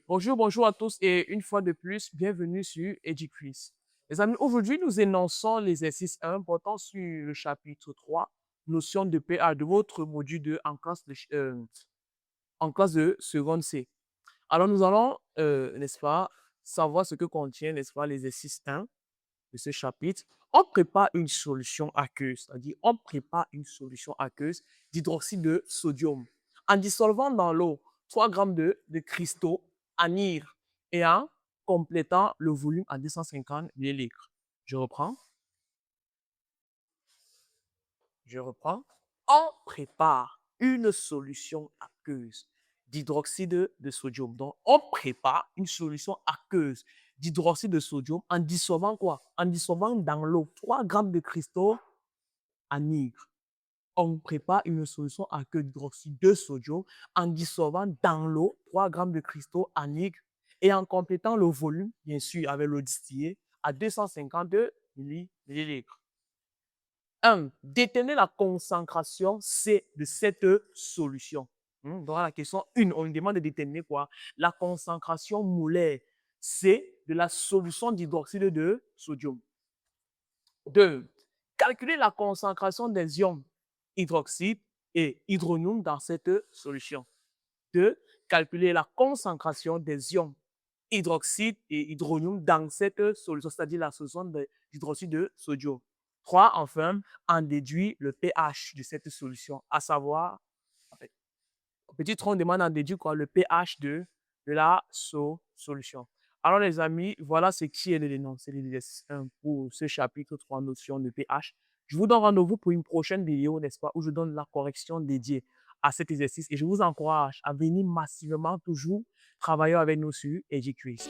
Bonjour, bonjour à tous et une fois de plus, bienvenue sur EduQuiz. Les amis, aujourd'hui, nous énonçons l'exercice 1 portant sur le chapitre 3, notion de PA de votre module 2 en classe de seconde C. Alors, nous allons, n'est-ce pas, savoir ce que contient, n'est-ce pas, l'exercice 1 de ce chapitre. On prépare une solution aqueuse, c'est-à-dire on prépare une solution aqueuse d'hydroxyde de sodium en dissolvant dans l'eau 3 grammes de cristaux anhydre et en complétant le volume à 250 millilitres. Je reprends. Je reprends. On prépare une solution aqueuse d'hydroxyde de sodium. Donc, on prépare une solution aqueuse d'hydroxyde de sodium en dissolvant quoi? En dissolvant dans l'eau 3 grammes de cristaux anhydre. On prépare une solution aqueuse d'hydroxyde de sodium en dissolvant dans l'eau 3 grammes de cristaux anhydre et en complétant le volume, bien sûr, avec l'eau distillée à 250 millilitres. 1. Déterminer la concentration C de cette solution. Donc, la question 1, on demande de déterminer quoi? La concentration molaire C de la solution d'hydroxyde de sodium. 2. Calculer la concentration des ions hydroxyde et hydronium dans cette solution. 2. Calculer la concentration des ions hydroxyde et hydronium dans cette solution, c'est-à-dire la solution d'hydroxyde de sodium. 3. Enfin, en déduire le pH de cette solution, à savoir, en fait, petit tronc demande en déduire quoi? Le pH de la solution. Alors les amis, voilà ce qui est le l'énoncé de l'exercice 1 pour ce chapitre 3, notion de pH. Je vous donne rendez-vous pour une prochaine vidéo, n'est-ce pas, où je donne la correction dédiée à cet exercice et je vous encourage à venir massivement toujours travailler avec nous sur EduQuiz.